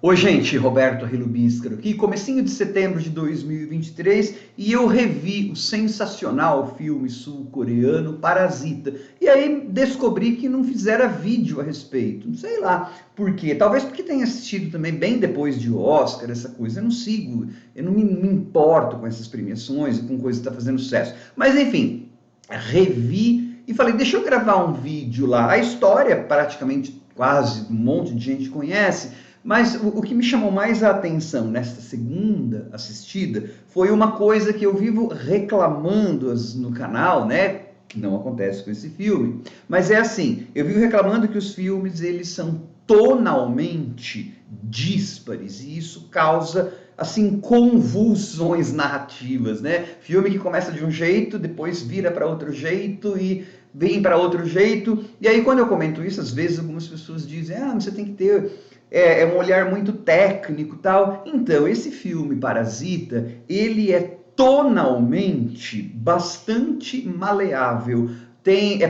Oi, gente, Roberto Relubíscaro aqui, comecinho de setembro de 2023, e eu revi o sensacional filme sul-coreano Parasita. E aí descobri que não fizeram vídeo a respeito, não sei lá por quê. Talvez porque tenha assistido também bem depois de Oscar, essa coisa. Eu não sigo, eu não me importo com essas premiações e com coisa que está fazendo sucesso. Mas enfim, revi e falei, deixa eu gravar um vídeo lá. A história, praticamente quase um monte de gente conhece, mas o que me chamou mais a atenção nesta segunda assistida foi uma coisa que eu vivo reclamando no canal, né? Que não acontece com esse filme, mas é assim, eu vivo reclamando que os filmes eles são tonalmente díspares e isso causa assim convulsões narrativas, né? Filme que começa de um jeito, depois vira para outro jeito e vem para outro jeito. E aí quando eu comento isso, às vezes algumas pessoas dizem: "Ah, você tem que ter um olhar muito técnico, tal". Então, esse filme Parasita, ele é tonalmente bastante maleável.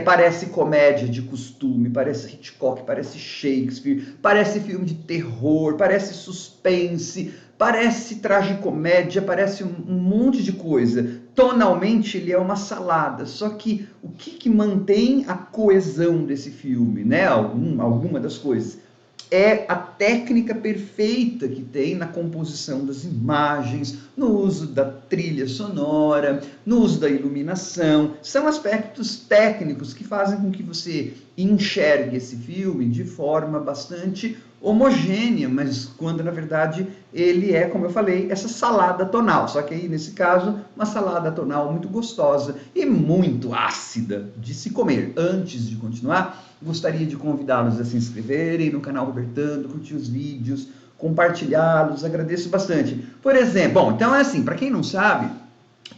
Parece comédia de costume, parece Hitchcock, parece Shakespeare, parece filme de terror, parece suspense, parece tragicomédia, parece um monte de coisa. Tonalmente ele é uma salada, só que o que mantém a coesão desse filme, né? Alguma das coisas é a técnica perfeita que tem na composição das imagens, no uso da trilha sonora, no uso da iluminação. São aspectos técnicos que fazem com que você enxergue esse filme de forma bastante homogênea, mas quando na verdade ele é, como eu falei, essa salada tonal. Só que aí nesse caso, uma salada tonal muito gostosa e muito ácida de se comer. Antes de continuar, gostaria de convidá-los a se inscreverem no canal Robertando, curtir os vídeos, compartilhá-los, agradeço bastante. Por exemplo, bom, então é assim, para quem não sabe,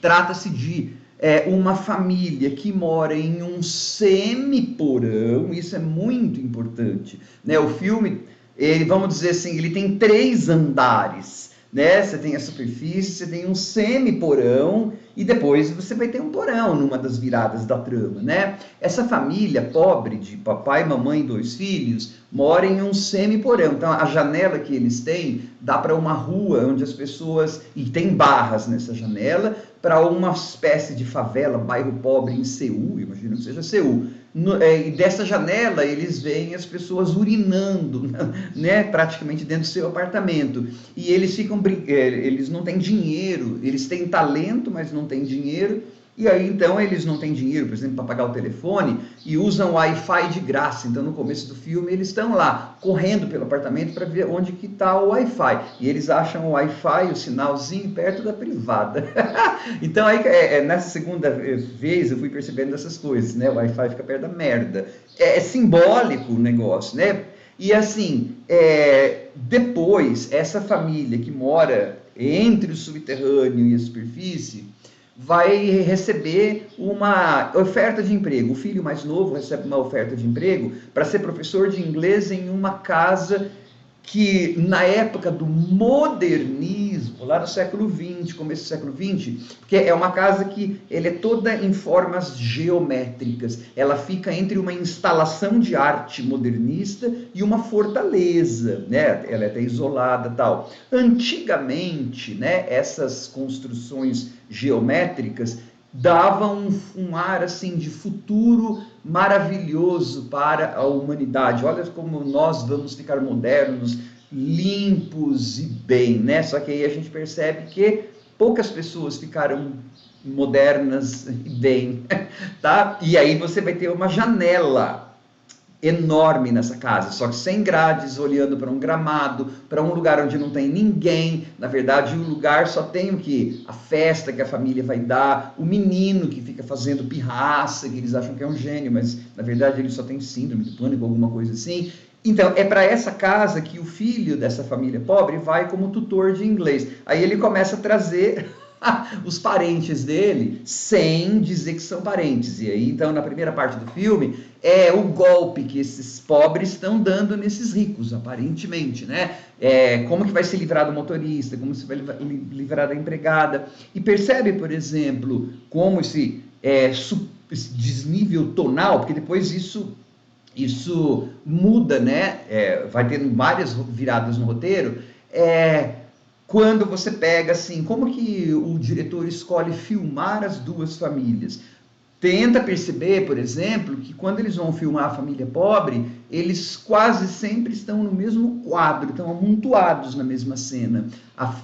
trata-se de uma família que mora em um semi-porão, isso é muito importante, né? O filme, vamos dizer assim, ele tem 3 andares, né? Você tem a superfície, você tem um semi-porão e depois você vai ter um porão numa das viradas da trama, né? Essa família pobre de papai, mamãe e 2 filhos mora em um semi-porão. Então a janela que eles têm dá para uma rua onde as pessoas, e tem barras nessa janela, para uma espécie de favela, bairro pobre em Seul, imagino que seja Seul. E dessa janela eles veem as pessoas urinando, né, praticamente dentro do seu apartamento. E eles ficam, eles não têm dinheiro, eles têm talento, mas não têm dinheiro. E aí, então, eles não têm dinheiro, por exemplo, para pagar o telefone e usam Wi-Fi de graça. Então, no começo do filme, eles estão lá, correndo pelo apartamento para ver onde que está o Wi-Fi. E eles acham o Wi-Fi, o sinalzinho, perto da privada. Então, aí, nessa segunda vez, eu fui percebendo essas coisas, né? O Wi-Fi fica perto da merda. É simbólico o negócio, né? E assim, depois, essa família que mora entre o subterrâneo e a superfície vai receber uma oferta de emprego. O filho mais novo recebe uma oferta de emprego para ser professor de inglês em uma casa que, na época do modernismo, lá no século XX, começo do século XX, porque é uma casa que ela é toda em formas geométricas. Ela fica entre uma instalação de arte modernista e uma fortaleza, né? Ela é até isolada, tal. Antigamente, né, essas construções geométricas davam um ar assim de futuro maravilhoso para a humanidade. Olha como nós vamos ficar modernos, limpos e bem, né? Só que aí a gente percebe que poucas pessoas ficaram modernas e bem, tá? E aí você vai ter uma janela enorme nessa casa, só que sem grades, olhando para um gramado, para um lugar onde não tem ninguém. Na verdade, o lugar só tem o que? A festa que a família vai dar, o menino que fica fazendo pirraça, que eles acham que é um gênio, mas na verdade ele só tem síndrome do pânico, alguma coisa assim. Então, é para essa casa que o filho dessa família pobre vai como tutor de inglês. Aí ele começa a trazer os parentes dele, sem dizer que são parentes. E aí, então, na primeira parte do filme, é o golpe que esses pobres estão dando nesses ricos, aparentemente, né? Como que vai se livrar do motorista, como se vai livrar da empregada. E percebe, por exemplo, como esse desnível tonal, porque depois isso isso muda, né? Vai tendo várias viradas no roteiro. Quando você pega assim, como que o diretor escolhe filmar as duas famílias? Tenta perceber, por exemplo, que quando eles vão filmar a família pobre, eles quase sempre estão no mesmo quadro, estão amontoados na mesma cena.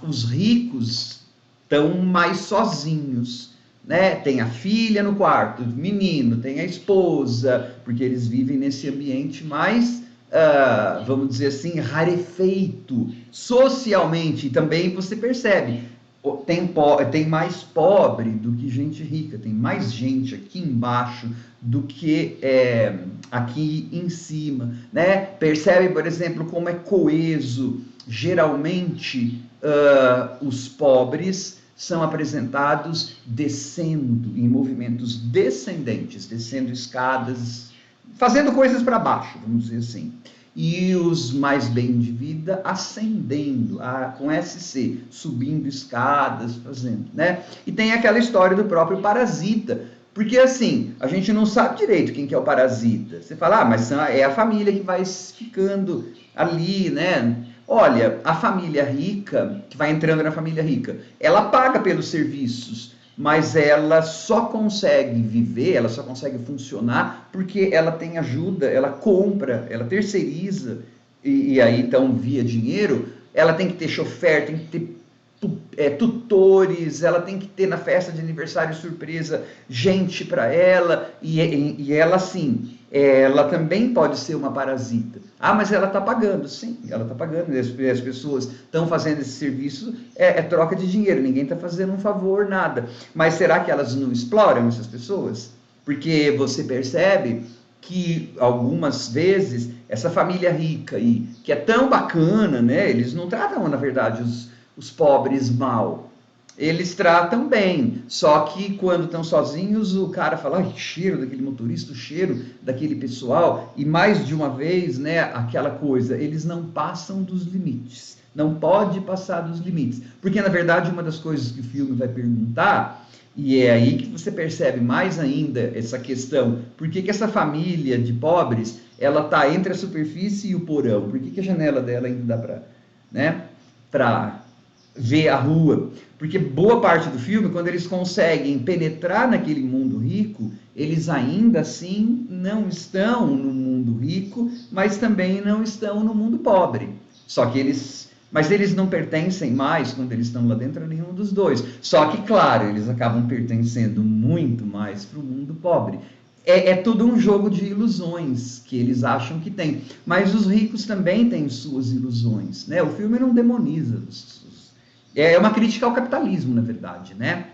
Os ricos estão mais sozinhos, né? Tem a filha no quarto, o menino, tem a esposa, porque eles vivem nesse ambiente mais, vamos dizer assim, rarefeito socialmente. E também você percebe, tem mais pobre do que gente rica, tem mais gente aqui embaixo do que aqui em cima, né? Percebe, por exemplo, como é coeso. Geralmente, os pobres são apresentados descendo, em movimentos descendentes, descendo escadas, fazendo coisas para baixo, vamos dizer assim. E os mais bem de vida ascendendo, com SC, subindo escadas, fazendo, né? E tem aquela história do próprio parasita, porque assim, a gente não sabe direito quem que é o parasita. Você fala, mas é a família que vai ficando ali, né? Olha, a família rica, que vai entrando na família rica, ela paga pelos serviços, mas ela só consegue viver, ela só consegue funcionar porque ela tem ajuda, ela compra, ela terceiriza, e aí então via dinheiro, ela tem que ter chofer, tem que ter tutores, ela tem que ter na festa de aniversário surpresa gente para ela, e ela assim, ela também pode ser uma parasita. Ah, mas ela está pagando. Sim, ela está pagando, as pessoas estão fazendo esse serviço, troca de dinheiro, ninguém está fazendo um favor, nada. Mas será que elas não exploram essas pessoas? Porque você percebe que algumas vezes essa família rica aí, que é tão bacana, né? Eles não tratam, na verdade, os pobres mal. Eles tratam bem, só que quando estão sozinhos, o cara fala, ai, cheiro daquele motorista, o cheiro daquele pessoal, e mais de uma vez, né, aquela coisa, eles não passam dos limites, não pode passar dos limites, porque na verdade uma das coisas que o filme vai perguntar, e é aí que você percebe mais ainda essa questão, por que essa família de pobres, ela está entre a superfície e o porão, por que a janela dela ainda dá para, né, para ver a rua, porque boa parte do filme, quando eles conseguem penetrar naquele mundo rico, eles ainda assim não estão no mundo rico, mas também não estão no mundo pobre. Só que mas eles não pertencem mais, quando eles estão lá dentro, a nenhum dos dois. Só que, claro, eles acabam pertencendo muito mais para o mundo pobre. É tudo um jogo de ilusões que eles acham que tem. Mas os ricos também têm suas ilusões, né? O filme não demoniza é uma crítica ao capitalismo, na verdade, né?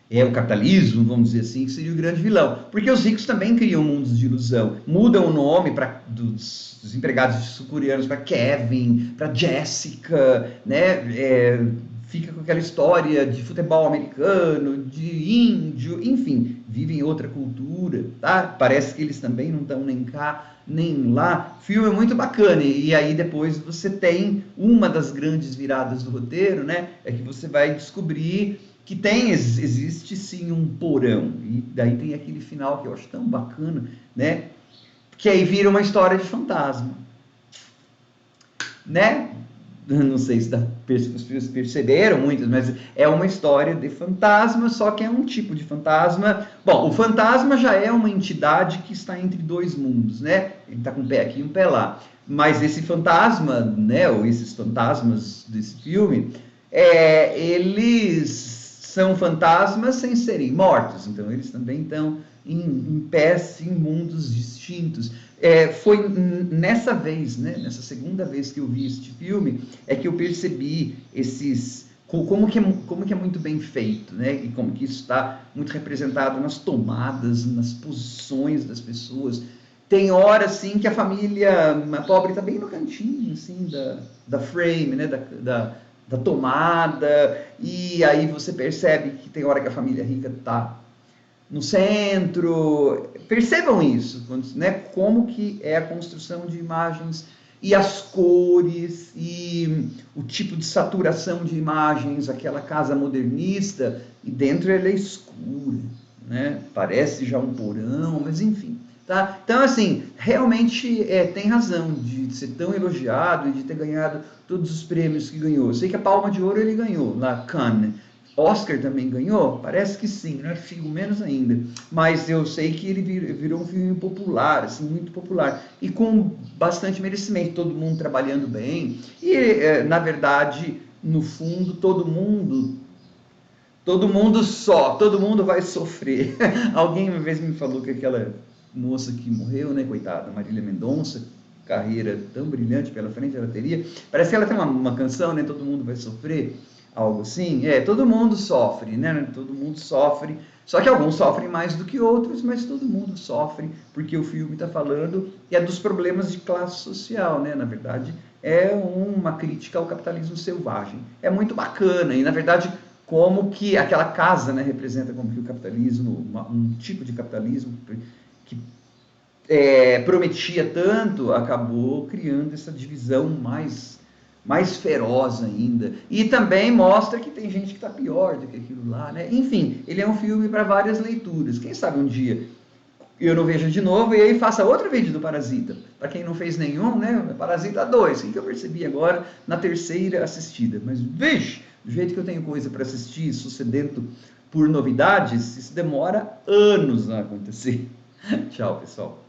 É o capitalismo, vamos dizer assim, que seria o grande vilão. Porque os ricos também criam mundos de ilusão. Mudam o nome dos empregados sul-coreanos para Kevin, para Jessica, né? Fica com aquela história de futebol americano, de índio, enfim, vivem outra cultura, tá? Parece que eles também não estão nem cá, nem lá. O filme é muito bacana, e aí depois você tem uma das grandes viradas do roteiro, né? É que você vai descobrir que existe sim um porão, e daí tem aquele final que eu acho tão bacana, né? Que aí vira uma história de fantasma, né? Não sei se vocês perceberam muitas, mas é uma história de fantasma, só que é um tipo de fantasma. Bom, o fantasma já é uma entidade que está entre dois mundos, né? Ele está com um pé aqui e um pé lá. Mas esse fantasma, né, ou esses fantasmas desse filme, eles são fantasmas sem serem mortos, então eles também estão em pés, em mundos distintos. Foi nessa vez, né, nessa segunda vez que eu vi este filme, que eu percebi como que é muito bem feito, né, e como que isso está muito representado nas tomadas, nas posições das pessoas. Tem hora, assim, que a família pobre está bem no cantinho, assim, da frame, né, da tomada, e aí você percebe que tem hora que a família rica está no centro. Percebam isso, né? Como que é a construção de imagens e as cores e o tipo de saturação de imagens, aquela casa modernista, e dentro ela é escura, né? Parece já um porão, mas enfim, Tá? Então, assim, realmente tem razão de ser tão elogiado e de ter ganhado todos os prêmios que ganhou. Eu sei que a Palma de Ouro ele ganhou, lá Cannes. Oscar também ganhou? Parece que sim, né? Figo menos ainda. Mas eu sei que ele virou um filme popular, assim, muito popular. E com bastante merecimento, todo mundo trabalhando bem. E, na verdade, no fundo, todo mundo vai sofrer. Alguém uma vez me falou que aquela moça que morreu, né, coitada, Marília Mendonça, carreira tão brilhante pela frente ela teria. Parece que ela tem uma canção, né, todo mundo vai sofrer, algo assim. Todo mundo sofre, né? Todo mundo sofre. Só que alguns sofrem mais do que outros, mas todo mundo sofre, porque o filme está falando dos problemas de classe social, né? Na verdade, é uma crítica ao capitalismo selvagem. É muito bacana e, na verdade, como que aquela casa, né, representa como que o capitalismo, um tipo de capitalismo que prometia tanto, acabou criando essa divisão mais feroz ainda. E também mostra que tem gente que está pior do que aquilo lá, né? Enfim, ele é um filme para várias leituras. Quem sabe um dia eu não vejo de novo e aí faça outro vídeo do Parasita. Para quem não fez nenhum, né? Parasita 2, que eu percebi agora na terceira assistida. Mas, vixe, do jeito que eu tenho coisa para assistir, sucedendo por novidades, isso demora anos a acontecer. Tchau, pessoal.